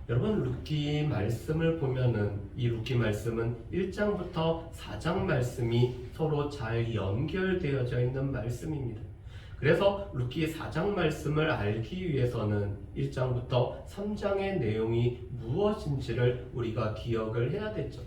여러분, 룻기 말씀을 보면은 이 룻기 말씀은 1장부터 4장 말씀이 서로 잘 연결되어져 있는 말씀입니다. 그래서 룻기 4장 말씀을 알기 위해서는 1장부터 3장의 내용이 무엇인지를 우리가 기억을 해야 되죠.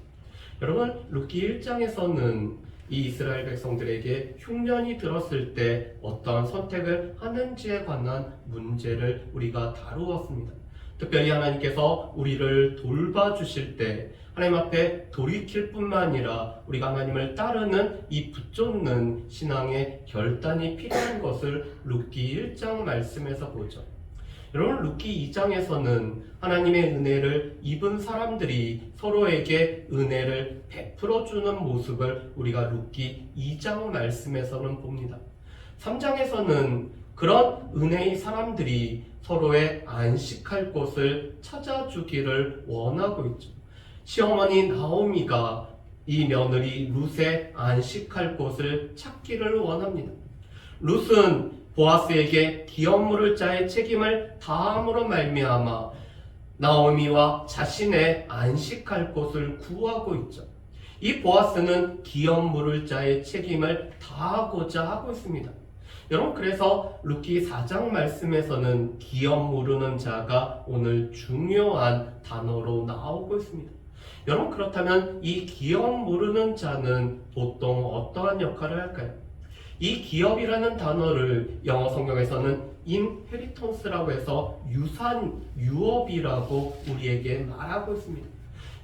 여러분, 룻기 1장에서는 이 이스라엘 백성들에게 흉년이 들었을 때 어떠한 선택을 하는지에 관한 문제를 우리가 다루었습니다. 특별히 하나님께서 우리를 돌봐주실 때 하나님 앞에 돌이킬 뿐만 아니라 우리가 하나님을 따르는 이 붙잡는 신앙의 결단이 필요한 것을 룻기 1장 말씀에서 보죠. 여러분, 룻기 2장에서는 하나님의 은혜를 입은 사람들이 서로에게 은혜를 베풀어주는 모습을 우리가 룻기 2장 말씀에서는 봅니다. 3장에서는 그런 은혜의 사람들이 서로의 안식할 곳을 찾아주기를 원하고 있죠. 시어머니 나오미가 이 며느리 룻의 안식할 곳을 찾기를 원합니다. 룻은 보아스에게 기업 물을 자의 책임을 다함으로 말미암아 나오미와 자신의 안식할 곳을 구하고 있죠. 이 보아스는 기업 물을 자의 책임을 다하고자 하고 있습니다. 여러분, 그래서 룻기 4장 말씀에서는 기업 모르는 자가 오늘 중요한 단어로 나오고 있습니다. 여러분, 그렇다면 이 기업 모르는 자는 보통 어떠한 역할을 할까요? 이 기업이라는 단어를 영어 성경에서는 inheritance라고 해서 유산, 유업이라고 우리에게 말하고 있습니다.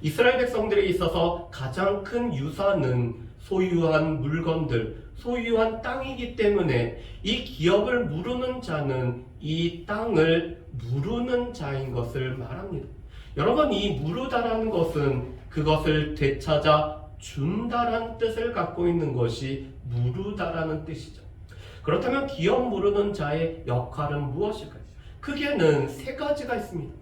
이스라엘 백성들에 있어서 가장 큰 유산은 소유한 물건들, 소유한 땅이기 때문에 이 기업을 무르는 자는 이 땅을 무르는 자인 것을 말합니다. 여러분, 이 무르다라는 것은 그것을 되찾아 준다라는 뜻을 갖고 있는 것이 무르다라는 뜻이죠. 그렇다면 기업 무르는 자의 역할은 무엇일까요? 크게는 세 가지가 있습니다.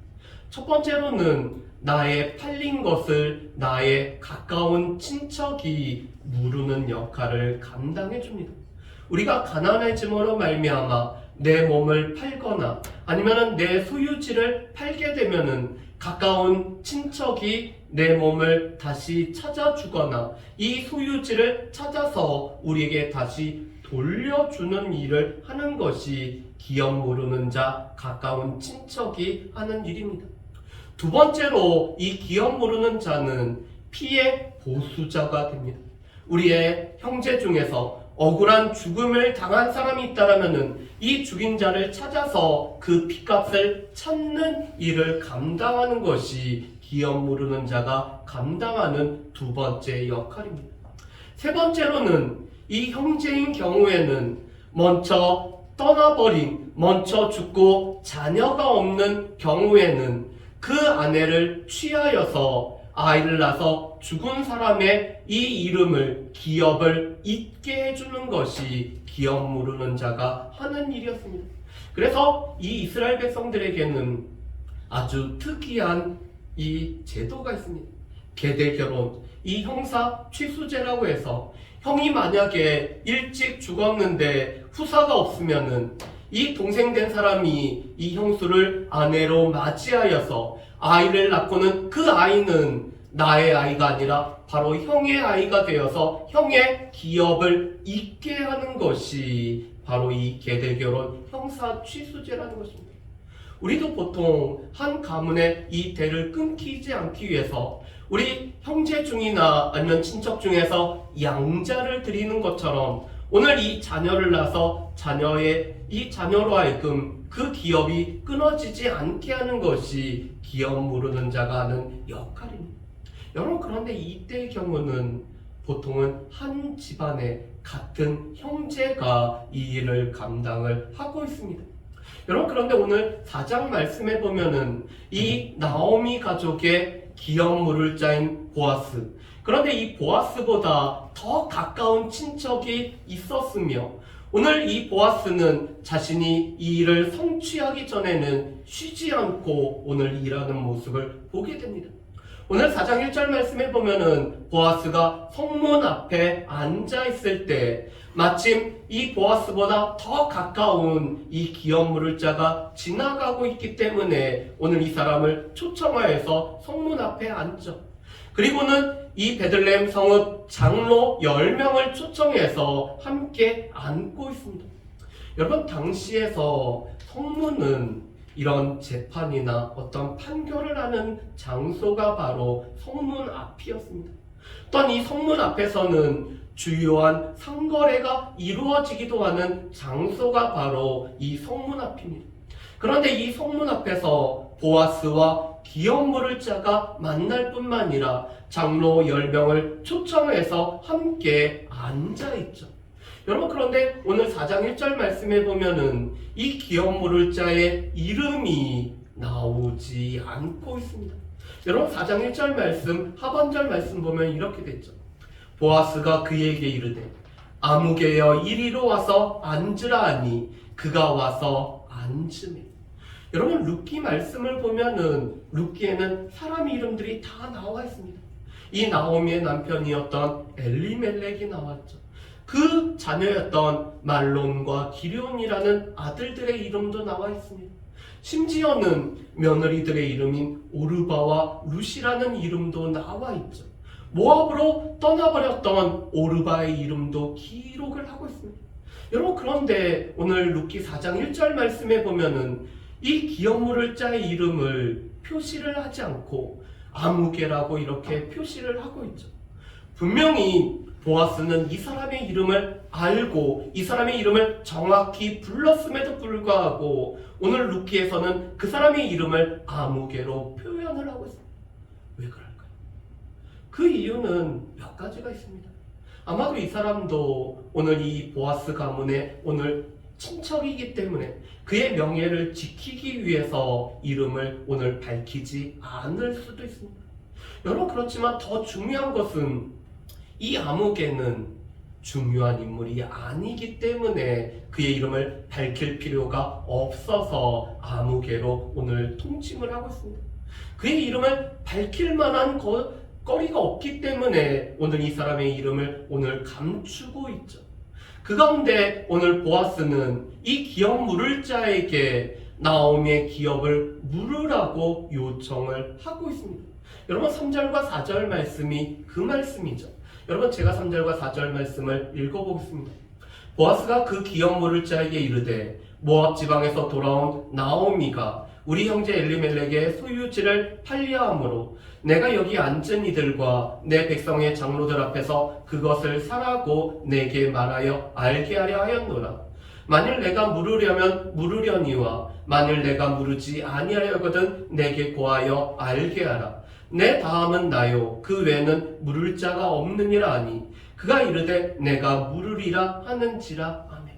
첫 번째로는 나의 팔린 것을 나의 가까운 친척이 무르는 역할을 감당해 줍니다. 우리가 가난해짐으로 말미암아 내 몸을 팔거나 아니면 내 소유지를 팔게 되면은 가까운 친척이 내 몸을 다시 찾아주거나 이 소유지를 찾아서 우리에게 다시 돌려주는 일을 하는 것이 기업 모르는 자, 가까운 친척이 하는 일입니다. 두 번째로 이 기업 모르는 자는 피해 보수자가 됩니다. 우리의 형제 중에서 억울한 죽음을 당한 사람이 있다면 이 죽인 자를 찾아서 그 피값을 찾는 일을 감당하는 것이 기업 모르는 자가 감당하는 두 번째 역할입니다. 세 번째로는 이 형제인 경우에는 먼저 떠나버린, 먼저 죽고 자녀가 없는 경우에는 그 아내를 취하여서 아이를 낳아서 죽은 사람의 이 이름을, 기업을 잊게 해주는 것이 기업 모르는 자가 하는 일이었습니다. 그래서 이 이스라엘 백성들에게는 아주 특이한 이 제도가 있습니다. 계대 결혼, 이 형사 취수제라고 해서 형이 만약에 일찍 죽었는데 후사가 없으면은 이 동생 된 사람이 이 형수를 아내로 맞이하여서 아이를 낳고는 그 아이는 나의 아이가 아니라 바로 형의 아이가 되어서 형의 기업을 잇게 하는 것이 바로 이 계대결혼 형사 취수제라는 것입니다. 우리도 보통 한 가문의 이 대를 끊기지 않기 위해서 우리 형제 중이나 아니면 친척 중에서 양자를 드리는 것처럼 오늘 이 자녀를 낳아서 이 자녀로 하여금 그 기업이 끊어지지 않게 하는 것이 기업 모르는 자가 하는 역할입니다. 여러분, 그런데 이때의 경우는 보통은 한 집안의 같은 형제가 이 일을 감당을 하고 있습니다. 여러분, 그런데 오늘 4장 말씀에 보면은 이 나오미 가족의 기업 물을 자인 보아스, 그런데 이 보아스보다 더 가까운 친척이 있었으며 오늘 이 보아스는 자신이 이 일을 성취하기 전에는 쉬지 않고 오늘 일하는 모습을 보게 됩니다. 오늘 4장 1절 말씀에 보면은 보아스가 성문 앞에 앉아 있을 때 마침 이 보아스보다 더 가까운 이 기업 물을 자가 지나가고 있기 때문에 오늘 이 사람을 초청하여서 성문 앞에 앉죠. 그리고는 이 베들레헴 성읍 장로 10명을 초청해서 함께 앉고 있습니다. 여러분, 당시에서 성문은 이런 재판이나 어떤 판결을 하는 장소가 바로 성문 앞이었습니다. 또한 이 성문 앞에서는 주요한 상거래가 이루어지기도 하는 장소가 바로 이 성문 앞입니다. 그런데 이 성문 앞에서 보아스와 기업 물을 자가 만날 뿐만 아니라 장로 10명을 초청해서 함께 앉아있죠. 여러분, 그런데 오늘 4장 1절 말씀에 보면은 이 기업 물을 자의 이름이 나오지 않고 있습니다. 여러분, 4장 1절 말씀 하반절 말씀 보면 이렇게 됐죠. 보아스가 그에게 이르되 아무개여 이리로 와서 앉으라 하니 그가 와서 앉으매. 여러분, 룻기 말씀을 보면은 룻기에는 사람 이름들이 다 나와 있습니다. 이 나오미의 남편이었던 엘리멜렉이 나왔죠. 그 자녀였던 말론과 기럧이라는 아들들의 이름도 나와 있습니다. 심지어는 며느리들의 이름인 오르바와 룻이라는 이름도 나와 있죠. 모압으로 떠나버렸던 오르바의 이름도 기록을 하고 있습니다. 여러분, 그런데 오늘 룻기 4장 1절 말씀에 보면은 이 기업 물을 자의 이름을 표시를 하지 않고 아무개라고 이렇게 표시를 하고 있죠. 분명히 보아스는 이 사람의 이름을 알고 이 사람의 이름을 정확히 불렀음에도 불구하고 오늘 룻기에서는 그 사람의 이름을 아무개로 표현을 하고 있습니다. 왜 그럴까요? 그 이유는 몇 가지가 있습니다. 아마도 이 사람도 오늘 이 보아스 가문의 오늘 친척이기 때문에 그의 명예를 지키기 위해서 이름을 오늘 밝히지 않을 수도 있습니다. 여러분, 그렇지만 더 중요한 것은 이 아무개는 중요한 인물이 아니기 때문에 그의 이름을 밝힐 필요가 없어서 아무개로 오늘 통칭을 하고 있습니다. 그의 이름을 밝힐 만한 거리가 없기 때문에 오늘 이 사람의 이름을 오늘 감추고 있죠. 그 가운데 오늘 보아스는 이 기업 물을 자에게 나오미의 기업을 물으라고 요청을 하고 있습니다. 여러분, 3절과 4절 말씀이 그 말씀이죠. 여러분, 제가 3절과 4절 말씀을 읽어보겠습니다. 보아스가 그 기업 물을 자에게 이르되 모압 지방에서 돌아온 나오미가 우리 형제 엘리멜렉의 소유지를 팔려함으로 내가 여기 앉은 이들과 내 백성의 장로들 앞에서 그것을 사라고 내게 말하여 알게 하려 하였노라. 만일 내가 물으려면 물으려니와 만일 내가 물으지 아니하려거든 내게 고하여 알게 하라. 내 다음은 나요 그 외에는 물을 자가 없느니라 하니 그가 이르되 내가 물으리라 하는지라. 아멘.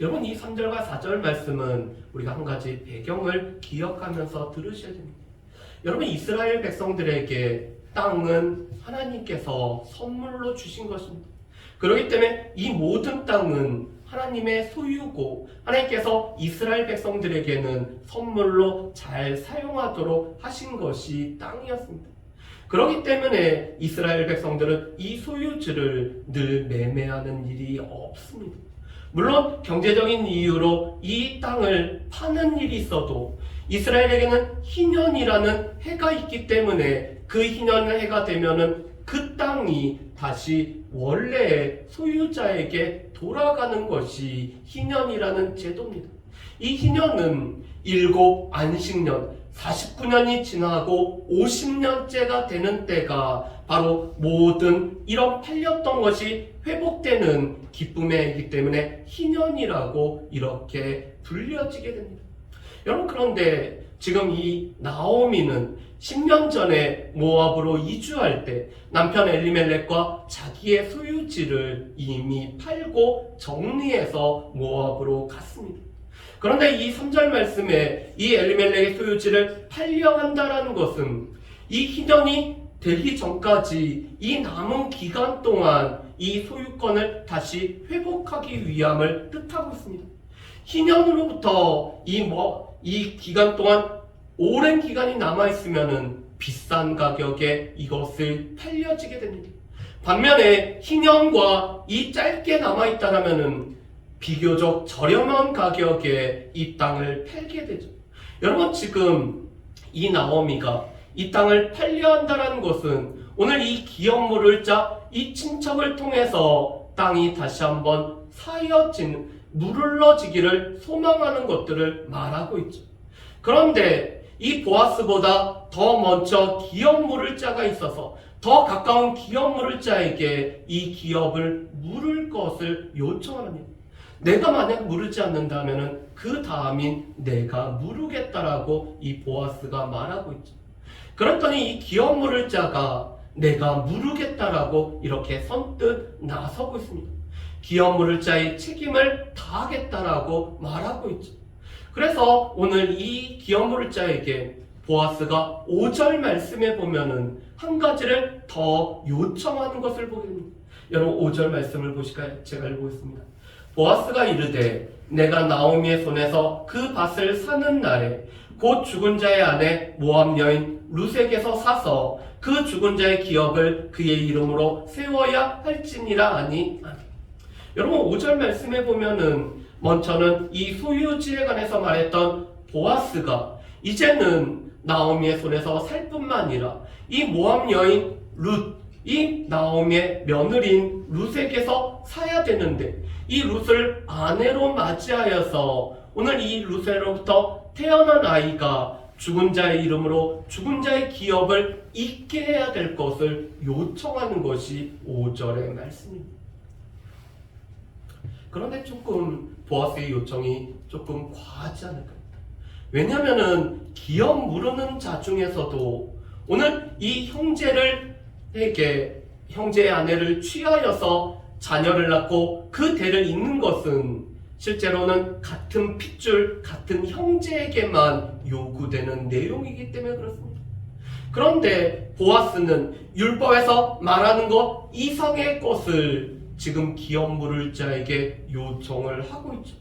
여러분, 이 3절과 4절 말씀은 우리가 한 가지 배경을 기억하면서 들으셔야 됩니다. 여러분, 이스라엘 백성들에게 땅은 하나님께서 선물로 주신 것입니다. 그렇기 때문에 이 모든 땅은 하나님의 소유고 하나님께서 이스라엘 백성들에게는 선물로 잘 사용하도록 하신 것이 땅이었습니다. 그렇기 때문에 이스라엘 백성들은 이 소유지를 늘 매매하는 일이 없습니다. 물론 경제적인 이유로 이 땅을 파는 일이 있어도 이스라엘에게는 희년이라는 해가 있기 때문에 그 희년 해가 되면은 그 땅이 다시 원래의 소유자에게 돌아가는 것이 희년이라는 제도입니다. 이 희년은 7 안식년 49년이 지나고 50년째가 되는 때가 바로 모든 이런 팔렸던 것이 회복되는 기쁨의 해이기 때문에 희년이라고 이렇게 불려지게 됩니다. 여러분, 그런데 지금 이 나오미는 10년 전에 모압으로 이주할 때 남편 엘리멜렉과 자기의 소유지를 이미 팔고 정리해서 모압으로 갔습니다. 그런데 이 3절 말씀에 이 엘리멜렉의 소유지를 팔려 한다라는 것은 이 희년이 되기 전까지 이 남은 기간 동안 이 소유권을 다시 회복하기 위함을 뜻하고 있습니다. 희년으로부터 이 기간 동안 오랜 기간이 남아있으면 비싼 가격에 이것을 팔려지게 됩니다. 반면에 희년과 이 짧게 남아있다라면 비교적 저렴한 가격에 이 땅을 팔게 되죠. 여러분, 지금 이 나오미가 이 땅을 팔려 한다는 것은 오늘 이 기업물을 짜 이 친척을 통해서 땅이 다시 한번 무를러지기를 소망하는 것들을 말하고 있죠. 그런데 이 보아스보다 더 먼저 기업 물을 자가 있어서 더 가까운 기업 물을 자에게 이 기업을 물을 것을 요청합니다. 내가 만약 무르지 않는다면 그 다음인 내가 무르겠다라고 이 보아스가 말하고 있죠. 그랬더니 이 기업 물을 자가 내가 무르겠다라고 이렇게 선뜻 나서고 있습니다. 기업 물을 자의 책임을 다하겠다라고 말하고 있죠. 그래서 오늘 이 기업 물을 자에게 보아스가 5절 말씀에 보면은 한 가지를 더 요청하는 것을 보게 됩니다. 여러분, 5절 말씀을 보실까요? 제가 읽어보겠습니다. 보아스가 이르되 내가 나오미의 손에서 그 밭을 사는 날에 곧 죽은 자의 아내 모압 여인 룻에게서 사서 그 죽은 자의 기업을 그의 이름으로 세워야 할지니라 하니. 여러분, 5절 말씀에 보면은 먼저는 이 소유지에 관해서 말했던 보아스가 이제는 나오미의 손에서 살 뿐만 아니라 이 모압 여인 룻, 이 나오미의 며느리인 룻에게서 사야 되는데 이 룻을 아내로 맞이하여서 오늘 이 룻으로부터 태어난 아이가 죽은 자의 이름으로 죽은 자의 기업을 잊게 해야 될 것을 요청하는 것이 5절의 말씀입니다. 그런데 조금 보아스의 요청이 조금 과하지 않을까요? 왜냐하면 기업 무르는 자 중에서도 오늘 이 형제의 아내를 취하여서 자녀를 낳고 그 대를 잇는 것은 실제로는 같은 핏줄, 같은 형제에게만 요구되는 내용이기 때문에 그렇습니다. 그런데 보아스는 율법에서 말하는 것 이상의 것을 지금 기업 물을 자에게 요청을 하고 있죠.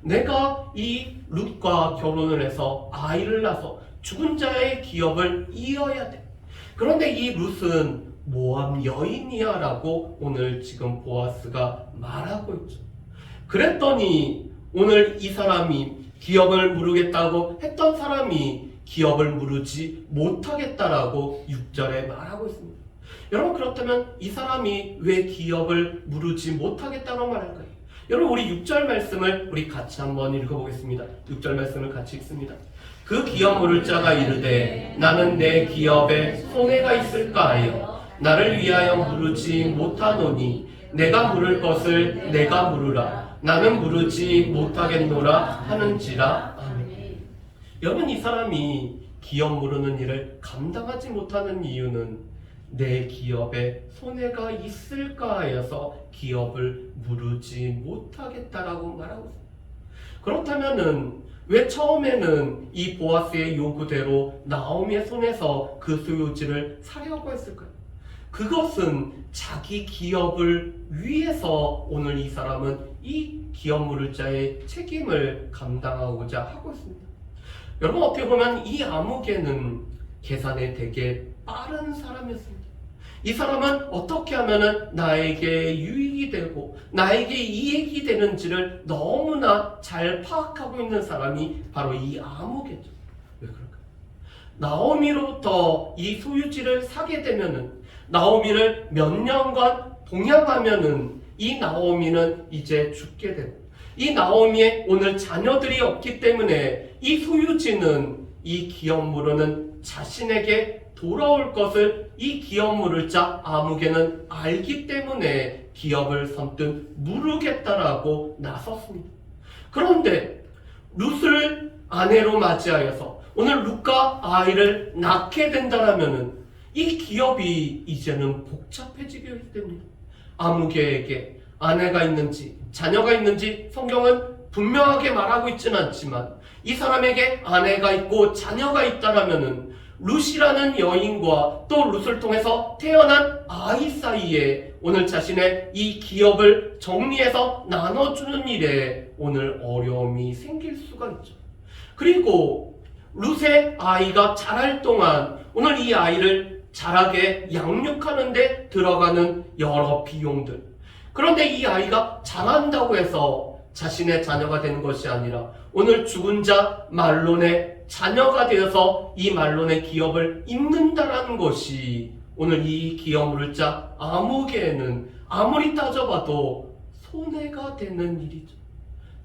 내가 이 룻과 결혼을 해서 아이를 낳아서 죽은 자의 기업을 이어야 돼. 그런데 이 룻은 모압 여인이야 라고 오늘 지금 보아스가 말하고 있죠. 그랬더니 오늘 이 사람이 기업을 무르겠다고 했던 사람이 기업을 무르지 못하겠다라고 6절에 말하고 있습니다. 여러분, 그렇다면 이 사람이 왜 기업을 무르지 못하겠다고 말할까요? 여러분, 우리 6절 말씀을 우리 같이 한번 읽어보겠습니다. 6절 말씀을 같이 읽습니다. 그 기업 물을 자가 이르되 나는 내 기업에 손해가 있을까 하여 나를 위하여 무르지 못하노니 내가 물을 것을 내가 무르라 나는 무르지 못하겠노라 하는지라. 아멘. 여러분, 이 사람이 기업 무르는 일을 감당하지 못하는 이유는 내 기업에 손해가 있을까 하여서 기업을 무르지 못하겠다라고 말하고 있습니다. 그렇다면은 왜 처음에는 이 보아스의 요구대로 나오미의 손에서 그 소유지를 사려고 했을까요? 그것은 자기 기업을 위해서 오늘 이 사람은 이 기업 무를 자의 책임을 감당하고자 하고 있습니다. 여러분, 어떻게 보면 이 아무개는 계산에 되게 빠른 사람이었습니다. 이 사람은 어떻게 하면 나에게 유익이 되고 나에게 이익이 되는지를 너무나 잘 파악하고 있는 사람이 바로 이 아무개죠. 왜 그럴까요? 나오미로부터 이 소유지를 사게 되면은 나오미를 몇 년간 봉양하면은 이 나오미는 이제 죽게 되고 이 나오미의 오늘 자녀들이 없기 때문에 이 소유지는 이 기업무로는 자신에게 돌아올 것을 이 기업 물을 자 아무개는 알기 때문에 기업을 선뜻 무르겠다라고 나섰습니다. 그런데 룻을 아내로 맞이하여서 오늘 룻과 아이를 낳게 된다라면은 이 기업이 이제는 복잡해지게 됩니다. 아무개에게 아내가 있는지 자녀가 있는지 성경은 분명하게 말하고 있지는 않지만 이 사람에게 아내가 있고 자녀가 있다라면은 룻이라는 여인과 또 룻을 통해서 태어난 아이 사이에 오늘 자신의 이 기업을 정리해서 나눠주는 일에 오늘 어려움이 생길 수가 있죠. 그리고 룻의 아이가 자랄 동안 오늘 이 아이를 자라게 양육하는 데 들어가는 여러 비용들. 그런데 이 아이가 자란다고 해서 자신의 자녀가 되는 것이 아니라 오늘 죽은 자 말론의 자녀가 되어서 이 말론의 기업을 잇는다라는 것이 오늘 이 기업 물을 자 아무개에는 아무리 따져봐도 손해가 되는 일이죠.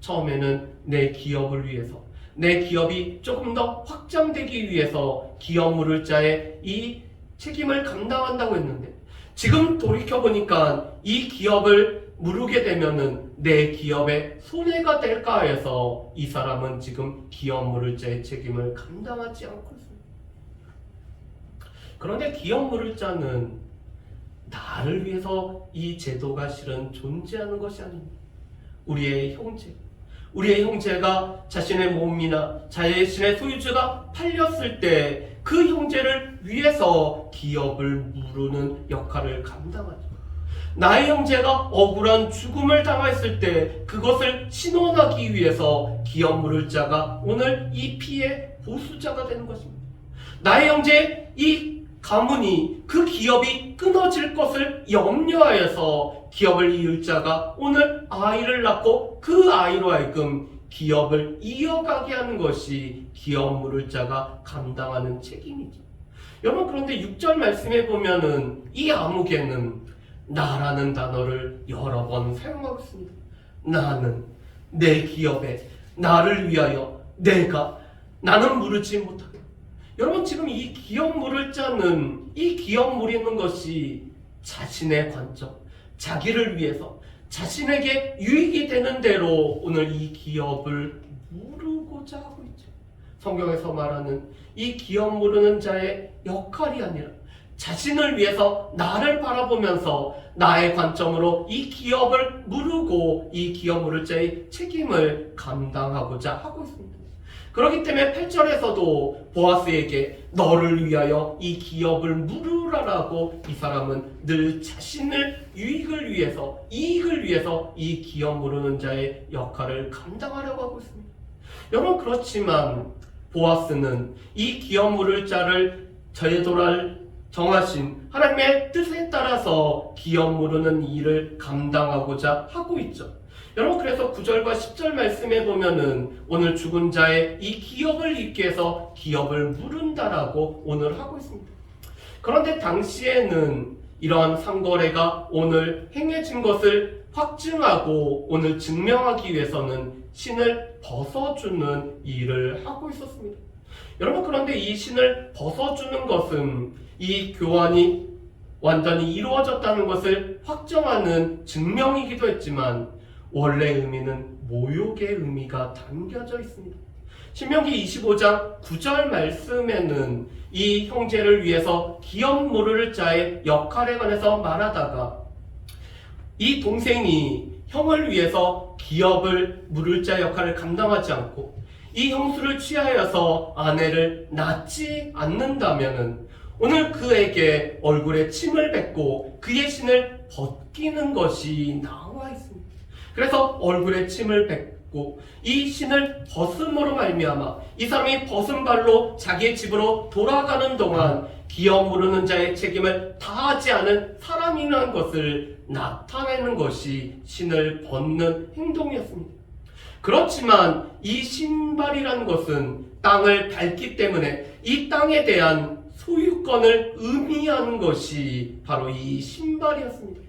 처음에는 내 기업을 위해서, 내 기업이 조금 더 확장되기 위해서 기업 물을 자의 이 책임을 감당한다고 했는데, 지금 돌이켜보니까 이 기업을 무르게 되면은 내 기업에 손해가 될까 해서 이 사람은 지금 기업 물을 자의 책임을 감당하지 않고 있습니다. 그런데 기업 물을 자는 나를 위해서 이 제도가 실은 존재하는 것이 아닙니다. 우리의 형제가 자신의 몸이나 자신의 소유주가 팔렸을 때 그 형제를 위해서 기업을 무르는 역할을 감당하죠. 나의 형제가 억울한 죽음을 당했을 때 그것을 신원하기 위해서 기업 물을 자가 오늘 이 피의 보수자가 되는 것입니다. 나의 형제 이 가문이 그 기업이 끊어질 것을 염려하여서 기업을 이을 자가 오늘 아이를 낳고 그 아이로 하여금 기업을 이어가게 하는 것이 기업 물을 자가 감당하는 책임이죠. 여러분, 그런데 6절 말씀에 보면은 이 아무개는 나라는 단어를 여러 번 사용하고 있습니다. 나는 내 기업에 나를 위하여 나는 무르지 못하게. 여러분, 지금 이 기업 물을 자는 이 기업 무리는 것이 자신의 관점, 자기를 위해서 자신에게 유익이 되는 대로 오늘 이 기업을 무르고자 하고 있죠. 성경에서 말하는 이 기업 무르는 자의 역할이 아니라 자신을 위해서 나를 바라보면서 나의 관점으로 이 기업을 무르고 이 기업 무를 자의 책임을 감당하고자 하고 있습니다. 그렇기 때문에 8절에서도 보아스에게 너를 위하여 이 기업을 무르라라고 이 사람은 늘 자신을 이익을 위해서 이 기업 무르는 자의 역할을 감당하려고 하고 있습니다. 여러분, 그렇지만 보아스는 이 기업 무를 자를 제도를 정하신 하나님의 뜻에 따라서 기업 무르는 일을 감당하고자 하고 있죠. 여러분, 그래서 9절과 10절 말씀에 보면은 오늘 죽은 자의 이 기업을 잇게 해서 기업을 무른다라고 오늘 하고 있습니다. 그런데 당시에는 이러한 상거래가 오늘 행해진 것을 확증하고 오늘 증명하기 위해서는 신을 벗어주는 일을 하고 있었습니다. 여러분, 그런데 이 신을 벗어주는 것은 이 교환이 완전히 이루어졌다는 것을 확정하는 증명이기도 했지만 원래 의미는 모욕의 의미가 담겨져 있습니다. 신명기 25장 9절 말씀에는 이 형제를 위해서 기업 무를 자의 역할에 관해서 말하다가 이 동생이 형을 위해서 기업을 물을 자 역할을 감당하지 않고 이 형수를 취하여서 아내를 낳지 않는다면은 오늘 그에게 얼굴에 침을 뱉고 그의 신을 벗기는 것이 나와 있습니다. 그래서 얼굴에 침을 뱉고 이 신을 벗음으로 말미암아 이 사람이 벗은 발로 자기의 집으로 돌아가는 동안 기업 무르는 자의 책임을 다하지 않은 사람이라는 것을 나타내는 것이 신을 벗는 행동이었습니다. 그렇지만 이 신발이라는 것은 땅을 밟기 때문에 이 땅에 대한 소유권을 의미하는 것이 바로 이 신발이었습니다.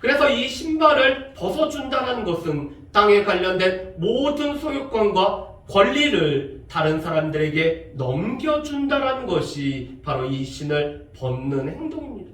그래서 이 신발을 벗어준다는 것은 땅에 관련된 모든 소유권과 권리를 다른 사람들에게 넘겨준다는 것이 바로 이 신을 벗는 행동입니다.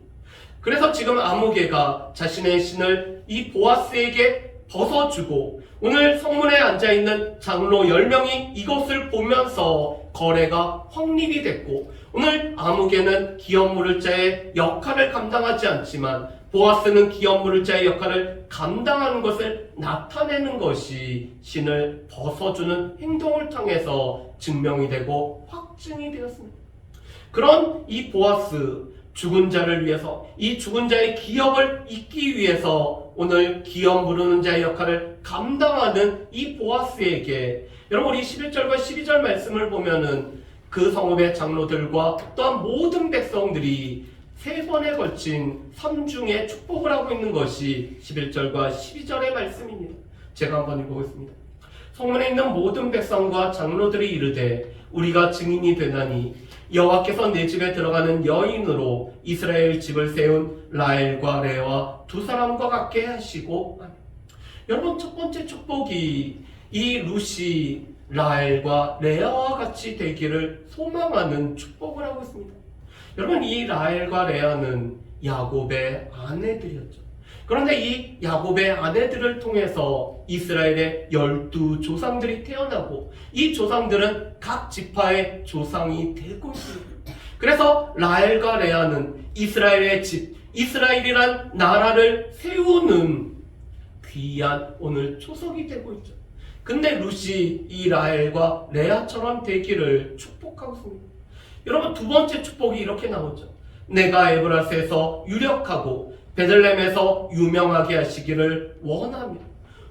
그래서 지금 아무개가 자신의 신을 이 보아스에게 벗어주고 오늘 성문에 앉아있는 장로 10명이 이것을 보면서 거래가 확립이 됐고 오늘 아무개는 기업 무를 자의 역할을 감당하지 않지만 보아스는 기업 무를 자의 역할을 감당하는 것을 나타내는 것이 신을 벗어주는 행동을 통해서 증명이 되고 확증이 되었습니다. 그런 이 보아스, 죽은 자를 위해서 이 죽은 자의 기업을 잇기 위해서 오늘 기업 무르는 자의 역할을 감당하는 이 보아스에게 여러분 우리 11절과 12절 말씀을 보면은 그 성읍의 장로들과 또한 모든 백성들이 3번에 걸친 3중의 축복을 하고 있는 것이 11절과 12절의 말씀입니다. 제가 한번 읽어보겠습니다. 성문에 있는 모든 백성과 장로들이 이르되 우리가 증인이 되나니 여호와께서 내 집에 들어가는 여인으로 이스라엘 집을 세운 라헬과 레아와 두 사람과 같게 하시고. 여러분, 첫 번째 축복이 이 룻이 라헬과 레아와 같이 되기를 소망하는 축복을 하고 있습니다. 여러분, 이 라헬과 레아는 야곱의 아내들이었죠. 그런데 이 야곱의 아내들을 통해서 이스라엘의 12조상들이 태어나고 이 조상들은 각 지파의 조상이 되고 있습니다. 그래서 라헬과 레아는 이스라엘의 집, 이스라엘이란 나라를 세우는 귀한 오늘 초석이 되고 있죠. 근데 룻이 이 라헬과 레아처럼 되기를 축복하고 있습니다. 여러분, 두 번째 축복이 이렇게 나오죠. 내가 에브라스에서 유력하고 베들레헴에서 유명하게 하시기를 원합니다.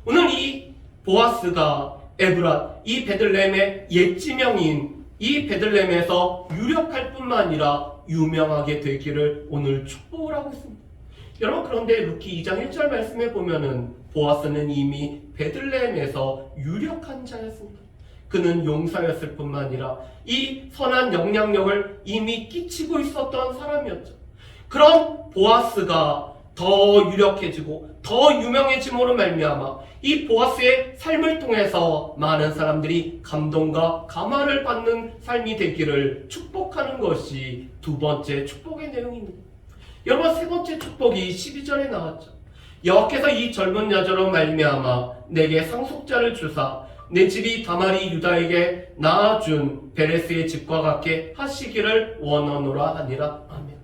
오늘 이 보아스가 에브랏, 이 베들레헴의 옛지명인 이 베들레헴에서 유력할 뿐만 아니라 유명하게 되기를 오늘 축복을 하고 있습니다. 여러분, 그런데 루키 2장 1절 말씀에 보면은 보아스는 이미 베들레헴에서 유력한 자였습니다. 그는 용사였을 뿐만 아니라 이 선한 영향력을 이미 끼치고 있었던 사람이었죠. 그런 보아스가 더 유력해지고 더 유명해짐으로 말미암아 이 보아스의 삶을 통해서 많은 사람들이 감동과 감화를 받는 삶이 되기를 축복하는 것이 두 번째 축복의 내용입니다. 여러분, 세 번째 축복이 12절에 나왔죠. 여호와께서 이 젊은 여자로 말미암아 내게 상속자를 주사 내 집이 다말이 유다에게 낳아준 베레스의 집과 같게 하시기를 원하노라 하니라. 아멘.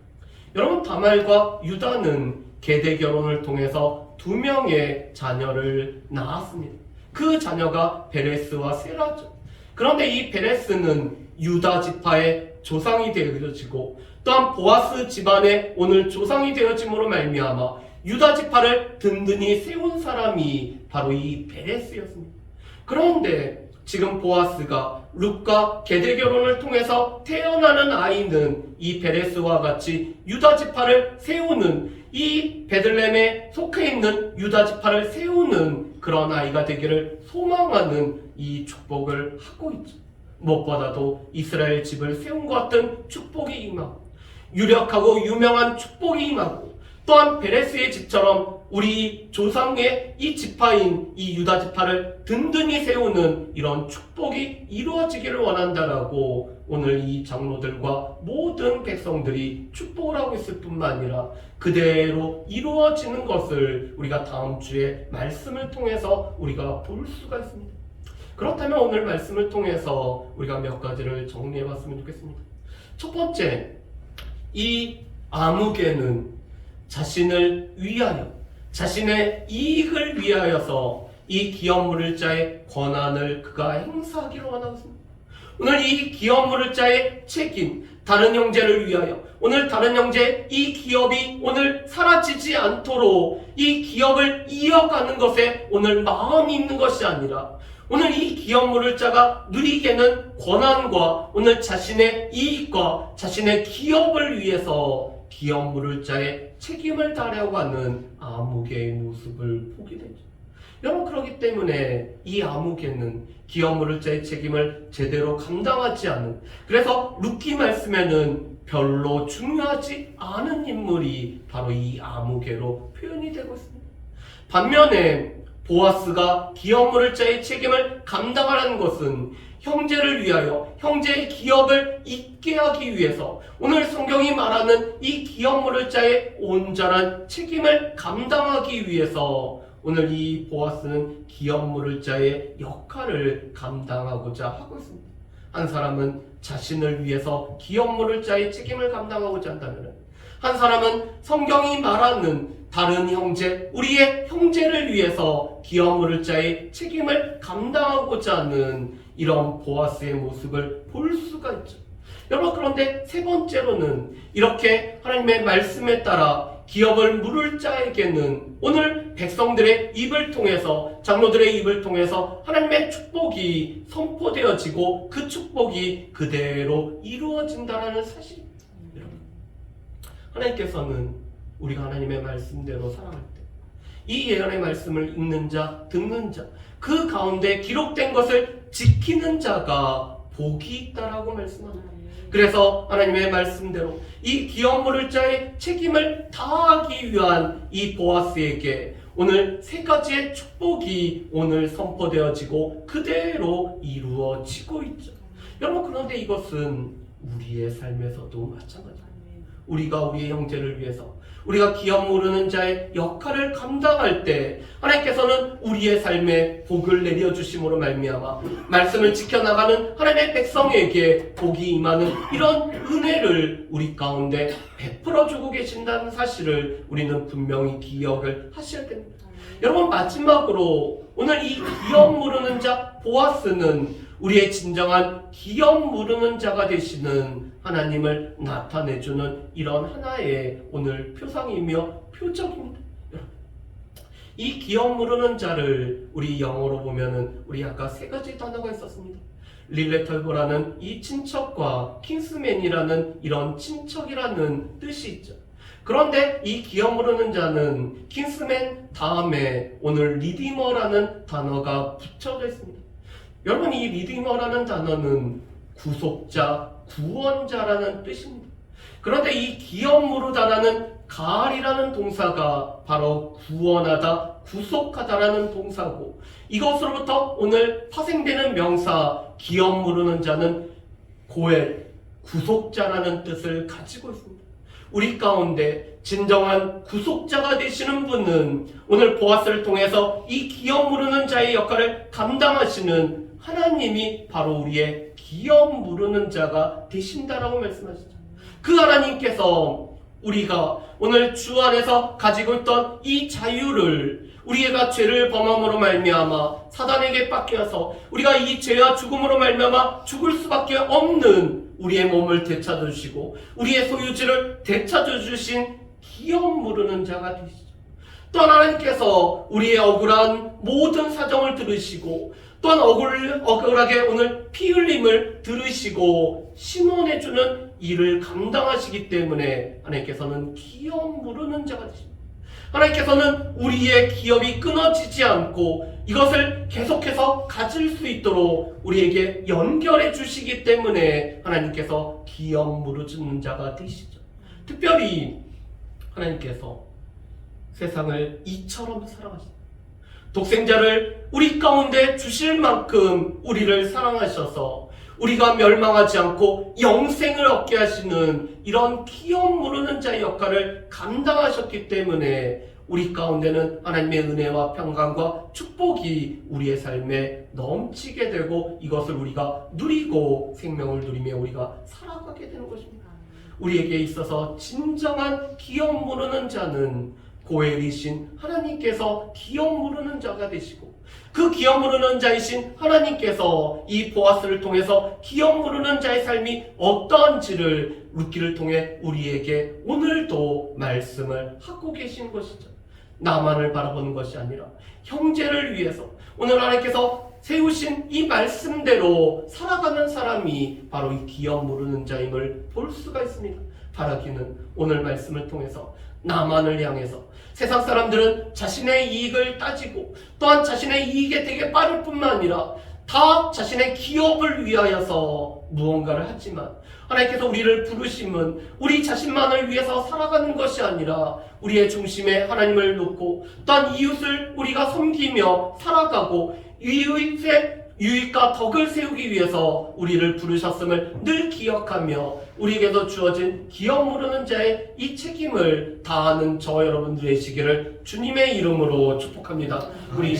여러분, 다말과 유다는 계대 결혼을 통해서 2명의 자녀를 낳았습니다. 그 자녀가 베레스와 세라죠. 그런데 이 베레스는 유다 지파의 조상이 되어지고 또한 보아스 집안의 오늘 조상이 되어짐으로 말미암아 유다 지파를 든든히 세운 사람이 바로 이 베레스였습니다. 그런데 지금 보아스가 룻과 계대 결혼을 통해서 태어나는 아이는 이 베레스와 같이 유다 지파를 세우는 이 베들레헴에 속해 있는 유다 지파를 세우는 그런 아이가 되기를 소망하는 이 축복을 하고 있죠. 무엇보다도 이스라엘 집을 세운 것 같은 축복이 임하고 유력하고 유명한 축복이 임하고 또한 베레스의 집처럼 우리 조상의 이 지파인 이 유다 지파를 든든히 세우는 이런 축복이 이루어지기를 원한다라고 오늘 이 장로들과 모든 백성들이 축복을 하고 있을 뿐만 아니라 그대로 이루어지는 것을 우리가 다음 주에 말씀을 통해서 우리가 볼 수가 있습니다. 그렇다면 오늘 말씀을 통해서 우리가 몇 가지를 정리해 봤으면 좋겠습니다. 첫 번째, 이 아무개는 자신을 위하여, 자신의 이익을 위하여서 이 기업 물을 자의 권한을 그가 행사하기를 원하고 있습니다. 오늘 이 기업 물을 자의 책임, 다른 형제를 위하여, 오늘 다른 형제 이 기업이 오늘 사라지지 않도록 이 기업을 이어가는 것에 오늘 마음이 있는 것이 아니라 오늘 이 기업 물을 자가 누리게는 권한과 오늘 자신의 이익과 자신의 기업을 위해서 기업 물을 자의 책임을 다하려고 하는 아무개의 모습을 보게 되죠. 여러분, 그렇기 때문에 이 아무개는 기업 물을 자의 책임을 제대로 감당하지 않은, 그래서 루키 말씀에는 별로 중요하지 않은 인물이 바로 이 아무개로 표현이 되고 있습니다. 반면에 보아스가 기업 물을 자의 책임을 감당하라는 것은 형제를 위하여 형제의 기업을 잇게 하기 위해서 오늘 성경이 말하는 이 기업 물을 자의 온전한 책임을 감당하기 위해서 오늘 이 보아스는 기업 물을 자의 역할을 감당하고자 하고 있습니다. 한 사람은 자신을 위해서 기업 물을 자의 책임을 감당하고자 한다면 한 사람은 성경이 말하는 다른 형제, 우리의 형제를 위해서 기업 물을 자의 책임을 감당하고자 하는 이런 보아스의 모습을 볼 수가 있죠. 여러분, 그런데 세 번째로는 이렇게 하나님의 말씀에 따라 기업을 물을 자에게는 오늘 백성들의 입을 통해서, 장로들의 입을 통해서 하나님의 축복이 선포되어지고 그 축복이 그대로 이루어진다는 사실입니다. 여러분, 하나님께서는 우리가 하나님의 말씀대로 살아갈 때 이 예언의 말씀을 읽는 자, 듣는 자, 그 가운데 기록된 것을 지키는 자가 복이 있다라고 말씀합니다. 그래서 하나님의 말씀대로 이 기업 물을 자의 책임을 다하기 위한 이 보아스에게 오늘 세 가지의 축복이 오늘 선포되어지고 그대로 이루어지고 있죠. 여러분, 그런데 이것은 우리의 삶에서도 마찬가지입니다. 우리가 우리의 형제를 위해서 우리가 기업 모르는 자의 역할을 감당할 때 하나님께서는 우리의 삶에 복을 내려주심으로 말미암아 말씀을 지켜나가는 하나님의 백성에게 복이 임하는 이런 은혜를 우리 가운데 베풀어주고 계신다는 사실을 우리는 분명히 기억을 하셔야 됩니다. 여러분, 마지막으로 오늘 이 기업 모르는 자 보아스는 우리의 진정한 기업 모르는 자가 되시는 하나님을 나타내주는 이런 하나의 오늘 표상이며 표적입니다. 이 기업 모르는 자를 우리 영어로 보면은 우리 아까 세 가지 단어가 있었습니다. 릴레털보라는 이 친척과 킹스맨이라는 이런 친척이라는 뜻이 있죠. 그런데 이 기업 모르는 자는 킹스맨 다음에 오늘 리디머라는 단어가 붙여져 있습니다. 여러분, 이 리디머라는 단어는 구속자, 구원자라는 뜻입니다. 그런데 이 기업 무르다라는 가알이라는 동사가 바로 구원하다, 구속하다라는 동사고, 이것으로부터 오늘 파생되는 명사 기업 무르는 자는 고엘, 구속자라는 뜻을 가지고 있습니다. 우리 가운데 진정한 구속자가 되시는 분은 오늘 보아스를 통해서 이 기업 무르는 자의 역할을 감당하시는 하나님이 바로 우리의 기업 무르는 자가 되신다라고 말씀하시죠. 그 하나님께서 우리가 오늘 주 안에서 가지고 있던 이 자유를 우리가 죄를 범함으로 말미암아 사단에게 뺏겨서 우리가 이 죄와 죽음으로 말미암아 죽을 수밖에 없는 우리의 몸을 되찾아 주시고 우리의 소유지를 되찾아 주신 기업 무르는 자가 되시죠. 또 하나님께서 우리의 억울한 모든 사정을 들으시고 또한 억울하게 오늘 피 흘림을 들으시고 심원해주는 일을 감당하시기 때문에 하나님께서는 기업 무르는 자가 되십니다. 하나님께서는 우리의 기업이 끊어지지 않고 이것을 계속해서 가질 수 있도록 우리에게 연결해 주시기 때문에 하나님께서 기업 무르는 자가 되시죠. 특별히 하나님께서 세상을 이처럼 사랑하십니다. 독생자를 우리 가운데 주실 만큼 우리를 사랑하셔서 우리가 멸망하지 않고 영생을 얻게 하시는 이런 기업 무르는 자의 역할을 감당하셨기 때문에 우리 가운데는 하나님의 은혜와 평강과 축복이 우리의 삶에 넘치게 되고 이것을 우리가 누리고 생명을 누리며 우리가 살아가게 되는 것입니다. 우리에게 있어서 진정한 기업 무르는 자는 고엘이신 하나님께서 기업 무르는 자가 되시고 그 기업 무르는 자이신 하나님께서 이 보아스를 통해서 기업 무르는 자의 삶이 어떠한지를 룻기를 통해 우리에게 오늘도 말씀을 하고 계신 것이죠. 나만을 바라보는 것이 아니라 형제를 위해서 오늘 하나님께서 세우신 이 말씀대로 살아가는 사람이 바로 이 기업 무르는 자임을 볼 수가 있습니다. 바라기는 오늘 말씀을 통해서 나만을 향해서 세상 사람들은 자신의 이익을 따지고 또한 자신의 이익에 되게 빠를 뿐만 아니라 다 자신의 기업을 위하여서 무언가를 하지만 하나님께서 우리를 부르심은 우리 자신만을 위해서 살아가는 것이 아니라 우리의 중심에 하나님을 놓고 또한 이웃을 우리가 섬기며 살아가고 이웃의 유익과 덕을 세우기 위해서 우리를 부르셨음을 늘 기억하며 우리에게도 주어진 기업 무르는 자의 이 책임을 다하는 저 여러분 되시기를 주님의 이름으로 축복합니다. 우리